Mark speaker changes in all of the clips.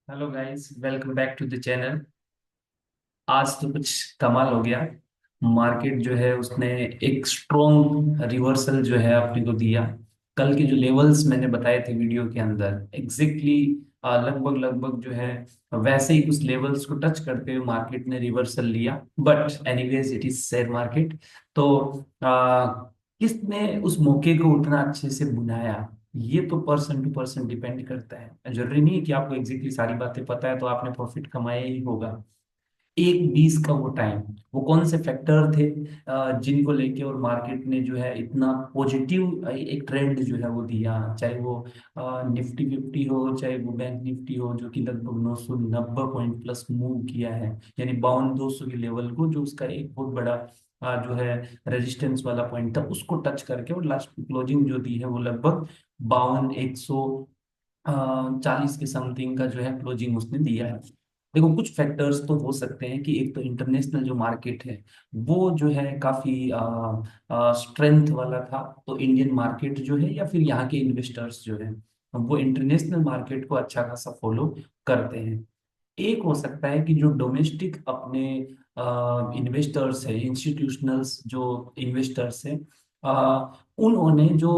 Speaker 1: Hello guys, welcome back to the channel. आज तो कुछ कमाल हो गया। मार्केट जो है उसने एक स्ट्रॉन्ग रिवर्सल जो है अपने को दिया। कल के जो लेवल्स मैंने बताए थे वीडियो के अंदर एग्जैक्टली लगभग लगभग जो है वैसे ही उस लेवल्स को टच करते हुए मार्केट ने रिवर्सल लिया। But anyways it is share market. तो किसने उस मौके को उतना अच्छे से बुनाया, ये तो पर्सन टू पर्सन डिपेंड करता है। जरूरी नहीं है कि आपको एग्जैक्टली सारी बातें पता है तो आपने प्रॉफिट कमाया ही होगा। एक बीस का वो टाइम, वो कौन से फैक्टर थे जिनको लेके और मार्केट ने जो है इतना पॉजिटिव एक ट्रेंड जो है वो दिया। चाहे वो निफ्टी 50 हो, चाहे वो बैंक निफ्टी हो, जो कि लगभग 990 पॉइंट प्लस मूव किया है। यानी 5200 के लेवल को, जो उसका एक बहुत बड़ा जो है रेजिस्टेंस वाला पॉइंट था, उसको टच करके और लास्ट क्लोजिंग जो दी है वो लगभग 52,140 के समथिंग का जो है क्लोजिंग उसने दिया है। देखो, कुछ फैक्टर्स तो हो सकते हैं कि एक तो इंटरनेशनल जो मार्केट है वो जो है काफी स्ट्रेंथ वाला था, तो इंडियन मार्केट जो है या फिर यहाँ के इन्वेस्टर्स जो है वो इंटरनेशनल मार्केट को अच्छा खासा फॉलो करते हैं। एक हो सकता है कि जो डोमेस्टिक अपने इन्वेस्टर्स है, इंस्टीट्यूशनल्स जो इन्वेस्टर्स हैं, उन्होंने जो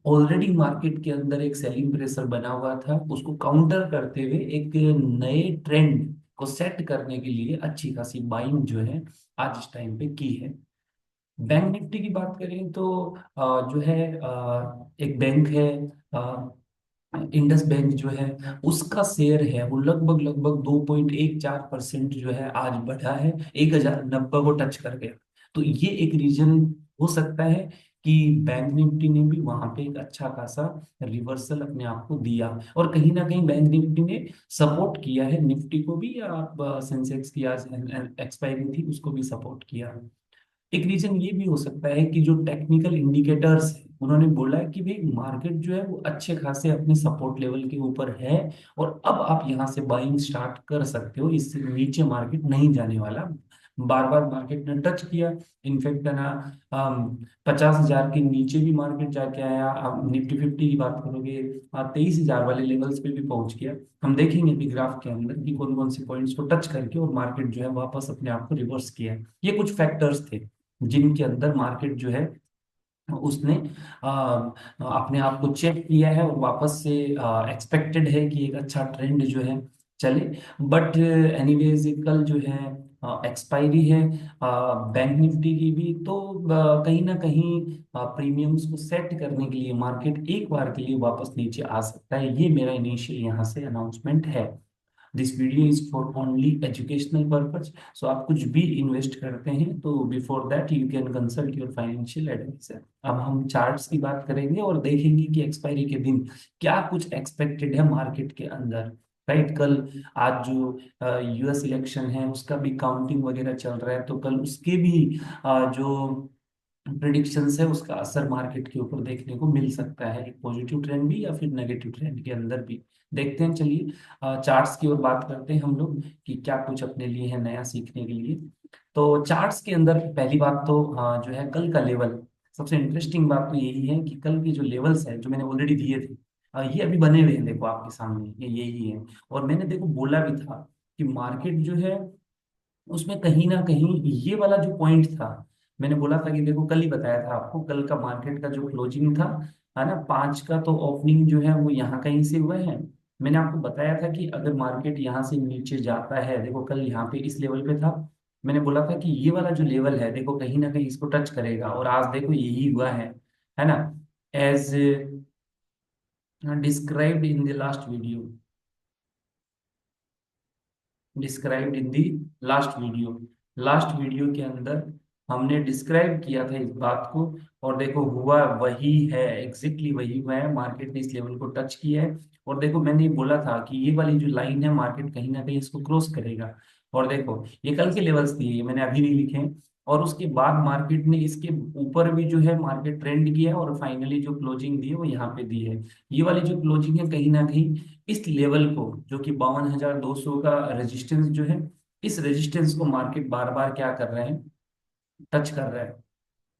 Speaker 1: ऑलरेडी मार्केट के अंदर एक सेलिंग प्रेशर बना हुआ था उसको काउंटर करते हुए एक नए ट्रेंड को सेट करने के लिए अच्छी खासी बाइंग जो है आज इस टाइम पे की है। बैंक निफ्टी की बात करें तो जो है एक बैंक है, इंडस बैंक जो है, उसका शेयर है वो लगभग लगभग 2.14% जो है आज बढ़ा है, 1090 को टच कर गया। तो ये एक रीजन हो सकता है कि बैंक निफ्टी ने भी वहां पे एक अच्छा खासा रिवर्सल अपने आप को दिया। और कहीं ना कहीं बैंक निफ्टी ने सपोर्ट किया है निफ्टी को भी, या आप सेंसेक्स की आज एक्सपायरी थी उसको भी सपोर्ट किया। एक रीजन ये भी हो सकता है कि जो टेक्निकल इंडिकेटर्स है उन्होंने बोला है कि भाई मार्केट जो है वो अच्छे खासे अपने सपोर्ट लेवल के ऊपर है और अब आप यहाँ से बाइंग स्टार्ट कर सकते हो, इससे नीचे मार्केट नहीं जाने वाला। बार बार मार्केट ने टच किया, इनफैक्ट है ना 50,000 के नीचे भी मार्केट जाके आया। आप निफ्टी 50 की बात करोगे 23,000 वाले लेवल्स पे भी पहुंच गया। हम देखेंगे अभी ग्राफ के अंदर कि कौन कौन से पॉइंट्स को टच करके और मार्केट जो है वापस अपने आप को रिवर्स किया। ये कुछ फैक्टर्स थे जिनके अंदर मार्केट जो है उसने अपने आप को चेक किया है और वापस से एक्सपेक्टेड है कि एक अच्छा ट्रेंड जो है चले। बट एनीवेज कल जो है एक्सपायरी है बैंक निफ्टी की भी, तो कहीं ना कहीं प्रीमियम्स को सेट करने के लिए मार्केट एक बार के लिए वापस नीचे आ सकता है। ये मेरा इनिशियल यहाँ से अनाउंसमेंट है। This video is for only educational purpose. So आप कुछ भी इन्वेस्ट करते हैं तो before that you can consult your financial adviser. अब हम चार्ट्स की बात करेंगे और देखेंगे कि एक्सपायरी के दिन क्या कुछ एक्सपेक्टेड है मार्केट के अंदर। राइट, कल आज जो यूएस इलेक्शन है उसका भी काउंटिंग वगैरह चल रहा है, तो कल उसके भी जो प्रिडिक्शंस है उसका असर मार्केट के ऊपर देखने को मिल सकता है, एक पॉजिटिव ट्रेंड भी या फिर नेगेटिव ट्रेंड के अंदर भी। देखते हैं, चलिए चार्ट्स की ओर बात करते हैं हम लोग कि क्या कुछ अपने लिए है नया सीखने के लिए। तो चार्ट्स के अंदर पहली बात तो जो है कल का लेवल। सबसे इंटरेस्टिंग बात तो यही है कि कल के जो लेवल्स है जो मैंने ऑलरेडी दिए थे, ये अभी बने हुए हैं, देखो आपके सामने ये यही है। और मैंने देखो बोला भी था कि मार्केट जो है उसमें कहीं ना कहीं ये वाला जो पॉइंट था, मैंने बोला था कि देखो कल ही बताया था आपको, कल का मार्केट का जो क्लोजिंग था है ना 5 का, तो ओपनिंग जो है वो यहाँ कहीं से हुआ है। मैंने आपको बताया था कि अगर मार्केट यहाँ से नीचे जाता है, देखो कल यहाँ पे इस लेवल पे था, मैंने बोला था कि ये वाला जो लेवल है देखो कहीं ना कहीं इसको टच करेगा, और आज देखो यही हुआ है ना, as described in the last video, described in the last video. Last video के अंदर हमने डिस्क्राइब किया था इस बात को, और देखो हुआ वही है, एग्जैक्टली वही हुआ है। मार्केट ने इस लेवल को टच किया है और देखो मैंने बोला था कि ये वाली जो लाइन है मार्केट कहीं ना कहीं इसको क्रॉस करेगा। और देखो ये कल के लेवल्स दिए, ये मैंने अभी नहीं लिखे हैं। और उसके बाद मार्केट ने इसके ऊपर भी जो है मार्केट ट्रेंड किया है और फाइनली जो क्लोजिंग दी है वो यहाँ पे दी है। ये वाली जो क्लोजिंग है कहीं ना कहीं इस लेवल को, जो कि 52,200 का रेजिस्टेंस जो है, इस रेजिस्टेंस को मार्केट बार बार क्या कर रहे हैं, टच कर रहा है।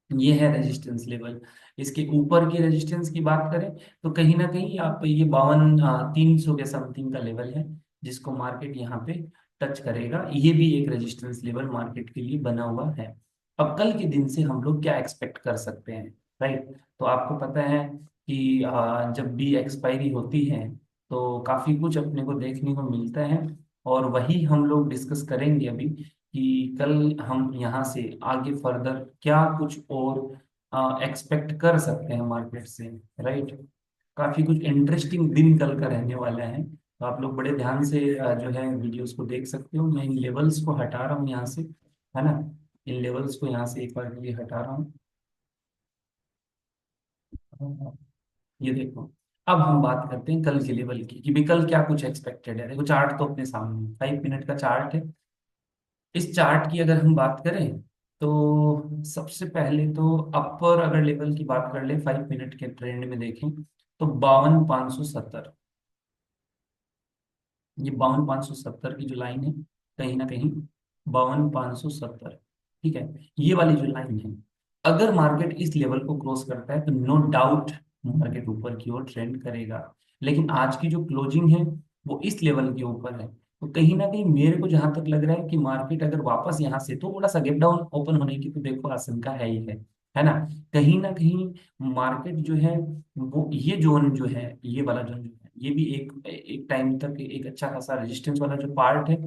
Speaker 1: ये है रेजिस्टेंस लेवल। इसके ऊपर की रेजिस्टेंस की बात करें तो कहीं ना कहीं आप ये 52,300 के समथिंग का लेवल है। जिसको मार्केट यहाँ पे टच करेगा। ये भी एक रेजिस्टेंस लेवल मार्केट के लिए बना हुआ है। अब कल के दिन से हम लोग क्या एक्सपेक्ट कर सकते हैं, राइट? तो आपको पता है कि जब भी एक्सपायरी होती है तो काफी कुछ अपने को देखने को मिलता है, और वही हम लोग डिस्कस करेंगे अभी कि कल हम यहाँ से आगे फर्दर क्या कुछ और एक्सपेक्ट कर सकते हैं मार्केट से, राइट? काफी कुछ इंटरेस्टिंग दिन कल का रहने वाला है, तो आप लोग बड़े ध्यान से जो है वीडियोस को देख सकते हो। मैं इन लेवल्स को हटा रहा हूँ यहाँ से, है ना? इन लेवल्स को यहाँ से एक बार के लिए हटा रहा हूँ। ये देखो, अब हम बात करते हैं कल के लेवल की कि भी कल क्या कुछ एक्सपेक्टेड है। देखो चार्ट तो अपने सामने 5 मिनट का चार्ट है। इस चार्ट की अगर हम बात करें तो सबसे पहले तो अपर अगर लेवल की बात कर ले 5 मिनट के ट्रेंड में देखें तो 52,570, ये 52,570 की जो लाइन है, कहीं ना कहीं 52,570, ठीक है? ये वाली जो लाइन है, अगर मार्केट इस लेवल को क्रॉस करता है तो नो डाउट मार्केट ऊपर की ओर ट्रेंड करेगा। लेकिन आज की जो क्लोजिंग है वो इस लेवल के ऊपर है, तो कहीं ना कहीं मेरे को जहां तक लग रहा है कि मार्केट अगर वापस यहाँ से थोड़ा सा गैप डाउन ओपन होने की तो देखो आशंका है ही है ना कहीं मार्केट जो है वो ये जोन जो है, ये वाला जोन जो है, ये भी एक एक टाइम तक एक अच्छा खासा रेजिस्टेंस वाला जो पार्ट है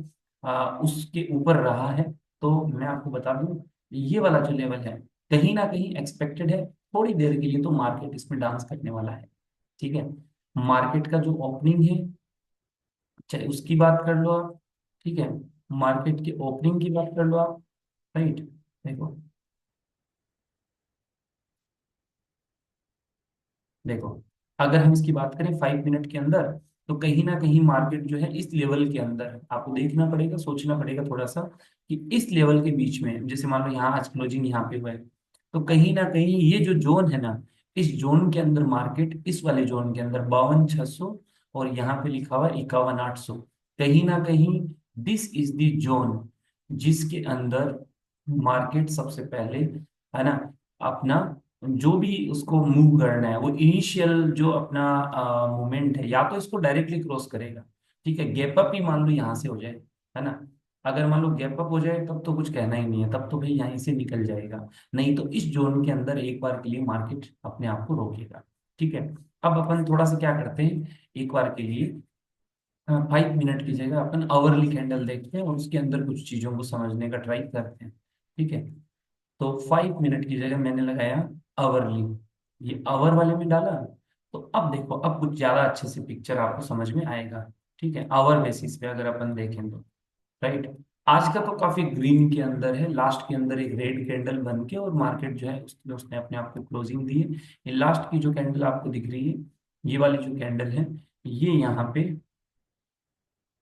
Speaker 1: उसके ऊपर रहा है। तो मैं आपको बता दूं, ये वाला जो लेवल है कहीं ना कहीं एक्सपेक्टेड है थोड़ी देर के लिए तो मार्केट इसमें डांस करने वाला है, ठीक है? मार्केट का जो ओपनिंग है, चाहे उसकी बात कर लो आप, ठीक है? मार्केट के ओपनिंग की बात कर लो आप, राइट? देखो, देखो, अगर हम इसकी बात करें 5 मिनट के अंदर, तो कहीं ना कहीं मार्केट जो है इस लेवल के अंदर है। आपको देखना पड़ेगा, सोचना पड़ेगा थोड़ा सा कि इस लेवल के बीच में, जैसे मान लो यहाँ आज क्लोजिंग यहाँ पे हुआ है, तो कहीं ना कहीं ये जो जोन है ना, इस जोन के अंदर मार्केट, इस वाले जोन के अंदर 52,600 और यहाँ पे लिखा हुआ 51,800, कहीं ना कहीं दिस इज द जोन जिसके अंदर मार्केट सबसे पहले, है ना, अपना जो भी उसको मूव करना है वो इनिशियल जो अपना मूवमेंट है, या तो इसको डायरेक्टली क्रॉस करेगा, ठीक है? गैप अप ही मान लो यहाँ से हो जाए, है ना? अगर मान लो गैप अप हो जाए तब तो कुछ कहना ही नहीं है, तब तो भाई यहीं से निकल जाएगा। नहीं तो इस जोन के अंदर एक बार के लिए मार्केट अपने आप को रोकेगा, ठीक है? अब अपन थोड़ा सा क्या करते हैं, एक बार के लिए 5 मिनट की जगह अपन आवरली कैंडल देखते हैं और उसके अंदर कुछ चीजों को समझने का ट्राई करते हैं, ठीक है? तो 5 मिनट की जगह मैंने लगाया आवरली, ये आवर वाले में डाला। तो अब देखो, अब कुछ ज्यादा अच्छे से पिक्चर आपको समझ में आएगा, ठीक है? आवर बेसिस पे अगर अपन देखें तो, राइट? आज का तो काफी ग्रीन के अंदर है, लास्ट के अंदर एक रेड कैंडल बन के और मार्केट जो है उसने अपने आप को क्लोजिंग दी है। ये लास्ट की जो कैंडल आपको दिख रही है, ये वाली जो कैंडल है, ये यहाँ पे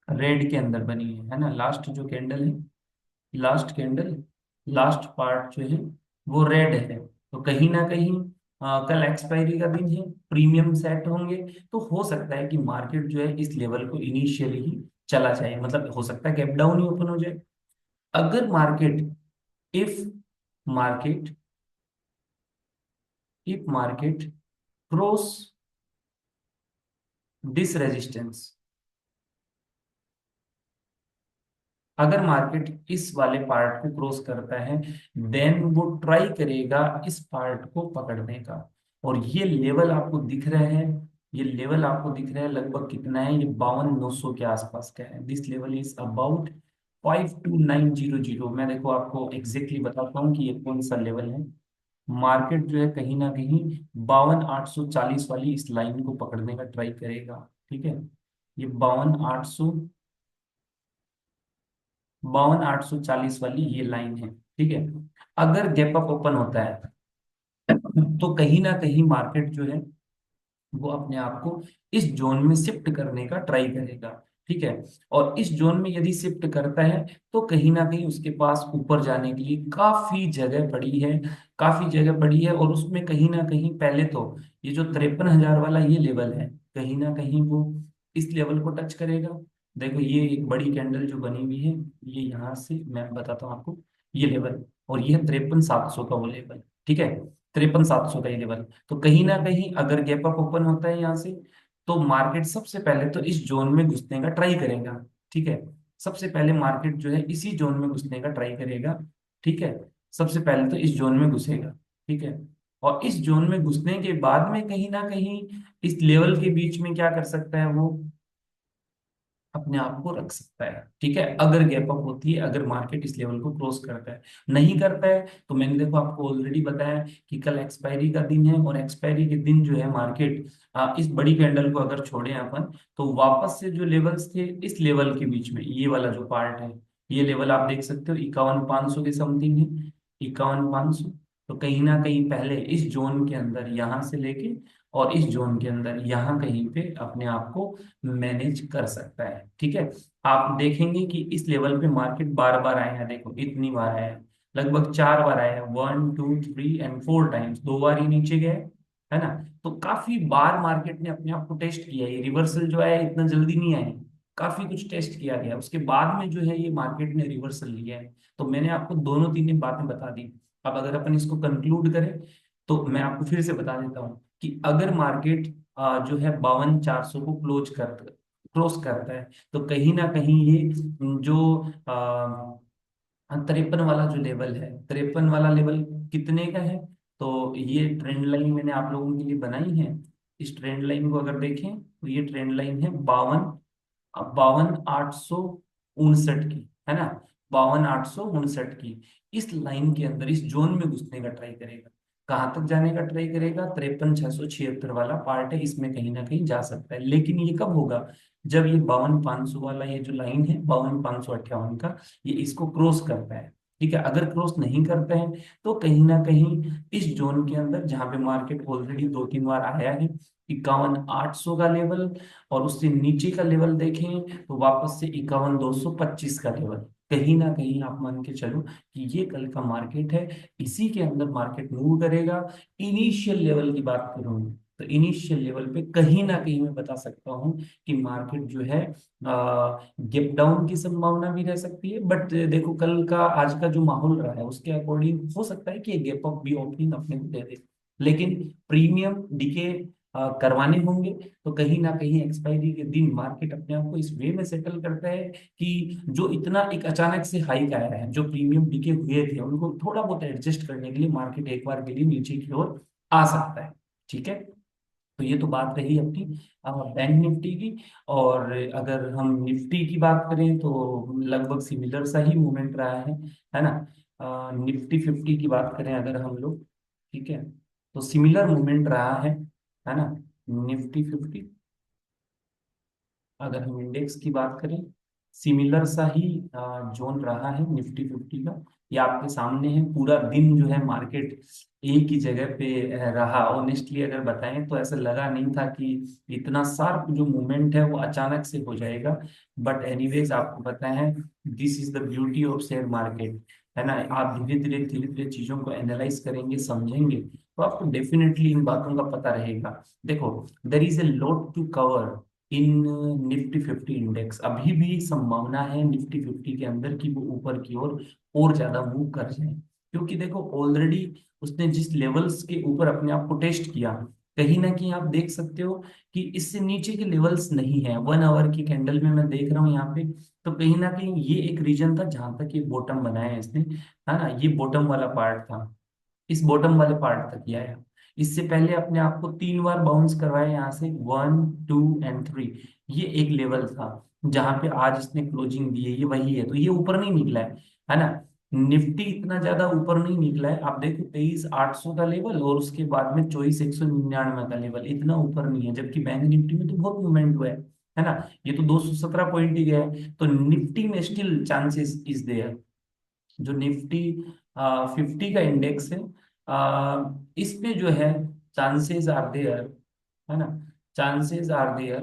Speaker 1: रेड के अंदर बनी है ना? लास्ट जो कैंडल है, लास्ट कैंडल, लास्ट पार्ट जो है वो रेड है। तो कहीं ना कहीं कल एक्सपायरी का दिन है, प्रीमियम सेट होंगे, तो हो सकता है कि मार्केट जो है इस लेवल को इनिशियली ही चला जाए, मतलब हो सकता है गैप डाउन ही ओपन हो जाए। अगर market, if market, if market cross this resistance, अगर मार्केट इस वाले पार्ट को क्रॉस करता है, देन वो ट्राई करेगा इस पार्ट को पकड़ने का। और ये लेवल आपको दिख रहा है, ये लेवल आपको दिख रहा है लगभग कितना है, ये 52,900 के आसपास का है। This level is about 52,900। मैं देखो आपको एग्जैक्टली बताता हूँ कि ये कौन सा लेवल है। मार्केट जो है कहीं ना कहीं 52,840 वाली इस लाइन को पकड़ने का ट्राई करेगा, ठीक है? ये 52,840 वाली ये लाइन है, ठीक है? अगर गैप अप ओपन होता है तो कहीं ना कहीं मार्केट जो है वो अपने आप को इस जोन में शिफ्ट करने का ट्राई करेगा, ठीक है? और इस जोन में यदि शिफ्ट करता है तो कहीं ना कहीं उसके पास ऊपर जाने के लिए काफी जगह पड़ी है, काफी जगह पड़ी है। और उसमें कहीं ना कहीं पहले तो ये जो 53,000 वाला ये लेवल है, कहीं ना कहीं वो इस लेवल को टच करेगा। देखो ये एक बड़ी कैंडल जो बनी हुई है, ये यहाँ से मैं बताता हूँ आपको, ये लेवल, और ये 53,700 का वो लेवल, ठीक है? 53,700 का ये लेवल। तो कहीं ना कहीं अगर गैप अप ओपन होता है यहाँ से, तो मार्केट सबसे पहले तो इस जोन में घुसने का ट्राई करेगा। ठीक है, सबसे पहले मार्केट जो है इसी जोन में घुसने का ट्राई करेगा। ठीक है, सबसे पहले तो इस जोन में घुसेगा। ठीक है, और इस जोन में घुसने के बाद में कहीं ना कहीं इस लेवल के बीच में क्या कर सकता है वो, अपने आप को रख सकता है। ठीक है, अगर गैप अप होती है, अगर मार्केट इस लेवल को क्रॉस करता है। नहीं करता है तो मैंने देखो आपको ऑलरेडी बताया कि कल एक्सपायरी का दिन है, और एक्सपायरी के दिन जो है मार्केट इस बड़ी कैंडल को अगर छोड़े अपन, तो वापस से जो लेवल्स थे इस लेवल के बीच में, ये वाला जो पार्ट है, ये लेवल आप देख सकते हो 51,500 के समथिंग है, 51,500। तो कहीं ना कहीं पहले इस जोन के अंदर यहां से लेके और इस जोन के अंदर यहाँ कहीं पे अपने आप को मैनेज कर सकता है। ठीक है, आप देखेंगे कि इस लेवल पे मार्केट बार बार आए हैं, देखो इतनी बार आया है, लगभग 4 बार आया है, 1 2 3 एंड 4 टाइम्स, 2 बार ही नीचे गए, है ना। तो काफी बार मार्केट ने अपने आप को टेस्ट किया, ये रिवर्सल जो है इतना जल्दी नहीं आया, काफी कुछ टेस्ट किया गया, उसके बाद में जो है ये मार्केट ने रिवर्सल लिया है। तो मैंने आपको दोनों तीन बातें बता दी। अब अगर अपन इसको कंक्लूड करें, तो मैं आपको फिर से बता देता हूँ कि अगर मार्केट जो है 52,400 को क्रॉस करता है, तो कहीं ना कहीं ये जो 53 वाला जो लेवल है, 53 वाला लेवल कितने का है, तो ये ट्रेंड लाइन मैंने आप लोगों के लिए बनाई है। इस ट्रेंड लाइन को अगर देखें तो ये ट्रेंड लाइन है 52,859 की, है ना, 52,859 की। इस लाइन के अंदर इस जोन में घुसने का ट्राई करेगा। कहाँ तक जाने का ट्राई करेगा, 53,676 वाला पार्ट है, इसमें कहीं ना कहीं जा सकता है। लेकिन ये कब होगा, जब ये 52,500 वाला ये जो लाइन है 52,558 का, ये इसको क्रॉस करता है। ठीक है, अगर क्रॉस नहीं करता है तो कहीं ना कहीं इस जोन के अंदर, जहां पे मार्केट ऑलरेडी 2 3 बार आया है, 51,800 का लेवल, और उससे नीचे का लेवल देखें तो वापस से 51,225 का लेवल, कहीं ना कहीं आप मान के चलो कि ये कल का मार्केट है, इसी के अंदर मार्केट मूव करेगा। इनिशियल लेवल की बात करूं तो इनिशियल लेवल पे कहीं ना कहीं मैं बता सकता हूं कि मार्केट जो है गेप डाउन की संभावना भी रह सकती है। बट देखो कल का आज का जो माहौल रहा है उसके अकॉर्डिंग हो सकता है कि गैप अप भी ओपनिंग अपने को दे दे। लेकिन प्रीमियम डीके करवाने होंगे, तो कहीं ना कहीं एक्सपायरी के दिन मार्केट अपने आप को इस वे में सेटल करता है कि जो इतना एक अचानक से हाइक आया है, जो प्रीमियम डीके हुए थे उनको थोड़ा बहुत एडजस्ट करने के लिए मार्केट एक बार के लिए नीचे की ओर आ सकता है। ठीक है, तो ये तो बात रही अपनी बैंक निफ्टी की। और अगर हम निफ्टी की बात करें तो लगभग सिमिलर सा ही मूवमेंट रहा है ना। निफ्टी 50 की बात करें अगर हम लोग, ठीक है, तो सिमिलर मूवमेंट रहा है ना। निफ्टी 50, अगर हम इंडेक्स की बात करें, सिमिलर सा ही जोन रहा है निफ्टी 50 का। ये आपके सामने है, पूरा दिन जो है मार्केट एक ही जगह पे रहा। ऑनेस्टली अगर बताएं तो ऐसा लगा नहीं था कि इतना शार्प जो मूवमेंट है वो अचानक से हो जाएगा। बट एनीवेज आपको पता है, this is the beauty of share market, है ना। आप धीरे धीरे चीजों को एनालाइज करेंगे, समझेंगे, तो आपको डेफिनेटली इन बातों का पता रहेगा। देखो, there is a lot to cover in Nifty 50 index. अभी भी संभावना है निफ्टी 50 के अंदर कि वो ऊपर की ओर और ज्यादा मूव कर जाए, क्योंकि देखो ऑलरेडी उसने जिस लेवल्स के ऊपर अपने आप को टेस्ट किया, कहीं ना कहीं आप देख सकते हो कि इससे नीचे के लेवल्स नहीं है। 1 आवर की कैंडल में मैं देख रहा हूँ यहाँ पे, तो कहीं ना कहीं ये एक रीजन था जहां तक ये बॉटम बनाया है इसने, है ना। ये बॉटम वाला पार्ट था, इस बॉटम वाले पार्ट तक ही आया। इससे पहले अपने आप को 3 बार बाउंस करवाया यहाँ से, 1 2 एंड 3। ये एक लेवल था जहां पे आज इसने क्लोजिंग दी है, ये वही है। तो ये ऊपर नहीं निकला है ना। निफ्टी इतना ज्यादा ऊपर नहीं निकला है, आप देखो 23,800 का लेवल और उसके बाद में 24,199 का लेवल, इतना ऊपर नहीं है। जबकि बैंक निफ्टी में तो बहुत मूवमेंट हुआ है ना। ये तो 217 पॉइंट ही गया है। तो निफ्टी में स्टिल चांसेस इज देयर, जो निफ्टी 50 का इंडेक्स है, इसमें जो है चांसेस आर देयर, है ना, चांसेस आर देयर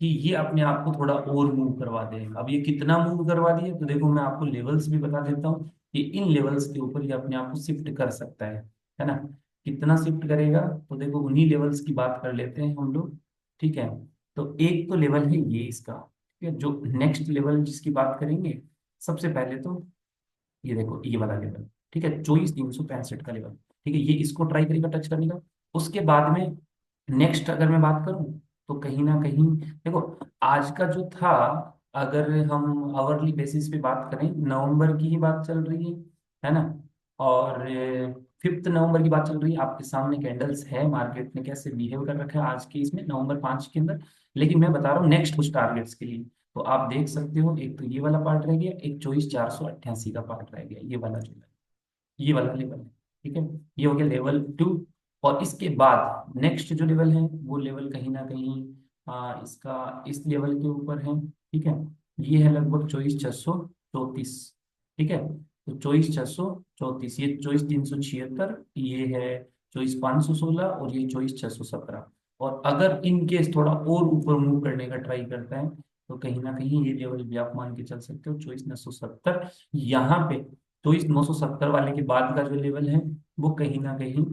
Speaker 1: कि ये अपने आप को थोड़ा और मूव करवा दे। अब ये कितना मूव करवा दिए, तो देखो मैं आपको लेवल्स भी बता देता हूँ कि इन लेवल्स के ऊपर ये अपने आप को शिफ्ट कर सकता है ना। कितना शिफ्ट करेगा, तो देखो उन्हीं लेवल्स की बात कर लेते हैं हम लोग। ठीक है, तो एक तो लेवल है ये इसका, ठीक है। जो नेक्स्ट लेवल जिसकी बात करेंगे, सबसे पहले तो ये देखो ये वाला लेवल, ठीक है, 24,365 का लेवल। ठीक है, ये इसको ट्राई करेगा टच करने का। उसके बाद में नेक्स्ट अगर मैं बात करूं, तो कहीं ना कहीं देखो, आज का जो था, अगर हम आवरली बेसिस पे बात करें, नवंबर की ही बात चल रही है ना, और 5 नवंबर की बात चल रही है, आपके सामने कैंडल्स है, मार्केट ने कैसे बिहेव कर रखा है आज के इसमें नवंबर 5 के अंदर। लेकिन मैं बता रहा हूँ नेक्स्ट कुछ टारगेट्स के लिए, तो आप देख सकते हो, एक तो ये वाला पार्ट रह गया, एक 24,488 का पार्ट रह गया, ये वाला जो है, ये वाला लेवल है, ठीक है। ये हो गया लेवल 2। और इसके बाद नेक्स्ट जो लेवल है, वो लेवल कहीं ना कहीं इसका इस लेवल के ऊपर है, ठीक है। ये है लगभग 24,634, ठीक है। तो 24,634, ये 24,376, ये है 24,516, और ये 24,617। और अगर इन केस थोड़ा और ऊपर मूव करने का ट्राई करता है, तो कहीं ना कहीं ये लेवल भी आप मान के चल सकते हो, 24,970 यहाँ पे। तो इस 970 वाले के बाद का जो लेवल है, वो कहीं ना कहीं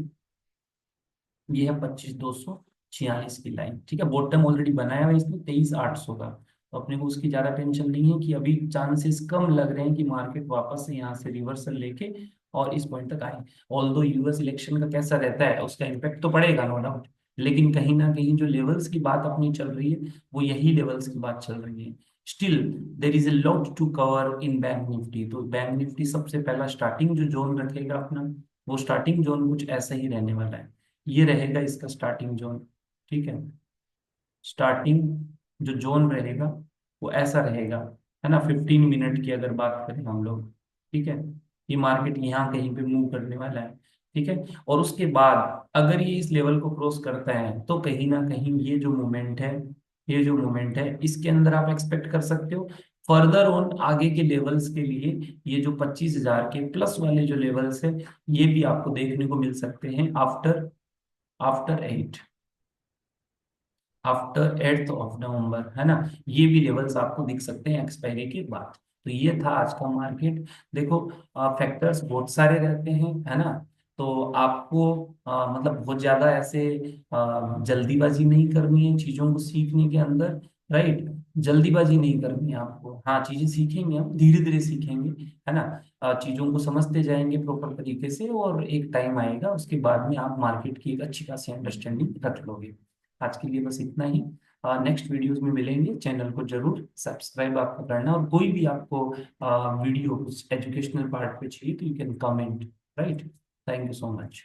Speaker 1: ये है 25,246 की लाइन, ठीक है। बॉटम ऑलरेडी बनाया हुआ है इसमें 23,800 का। तो अपने को उसकी ज्यादा टेंशन नहीं है, कि अभी चांसेस कम लग रहे हैं कि मार्केट वापस से यहाँ से रिवर्सल लेके और इस पॉइंट तक आए। ऑल्दो यूएस इलेक्शन का कैसा रहता है, उसका इम्पैक्ट तो पड़ेगा, नो डाउट। लेकिन कहीं ना कहीं जो लेवल्स की बात अपनी चल रही है, वो यही लेवल्स की बात चल रही है। Still there is a lot to cover in bank Nifty. तो बैंक निफ्टी सबसे पहला स्टार्टिंग जो जोन रखेगा अपना, वो स्टार्टिंग जोन कुछ ऐसा ही रहने वाला है। ये रहेगा इसका स्टार्टिंग जोन, ठीक है। स्टार्टिंग जो जोन रहेगा, वो ऐसा रहेगा, है ना, 15 मिनट की अगर बात करें हम लोग, ठीक है। ये मार्केट यहाँ कहीं पे मूव करने वाला है, ठीक है। और उसके बाद अगर ये इस लेवल को क्रॉस करता है, तो कहीं ना कहीं ये जो मोमेंट है, ये जो मोमेंट है, इसके अंदर आप एक्सपेक्ट कर सकते हो फर्दर ऑन आगे के लेवल्स के लिए, ये जो 25,000 के प्लस वाले जो लेवल्स है, ये भी आपको देखने को मिल सकते हैं after after 8th of November, है ना। ये भी लेवल्स आपको दिख सकते हैं एक्सपायरी के बाद। तो ये था आज का मार्केट। देखो, फैक्टर्स बहुत सारे रहते हैं, है ना। तो आपको मतलब बहुत ज्यादा ऐसे जल्दीबाजी नहीं करनी है चीजों को सीखने के अंदर, राइट। जल्दीबाजी नहीं करनी है आपको, हाँ, चीजें सीखेंगे हम, धीरे धीरे सीखेंगे, है ना। चीजों को समझते जाएंगे प्रॉपर तरीके से, और एक टाइम आएगा उसके बाद में आप मार्केट की एक अच्छी खासी अंडरस्टैंडिंग रख लोगे। आज के लिए बस इतना ही। नेक्स्ट वीडियोस में मिलेंगे, चैनल को जरूर सब्सक्राइब आपको करना, और कोई भी आपको वीडियो कुछ एजुकेशनल पार्ट पे चाहिए, तो you can comment, right. Thank you so much.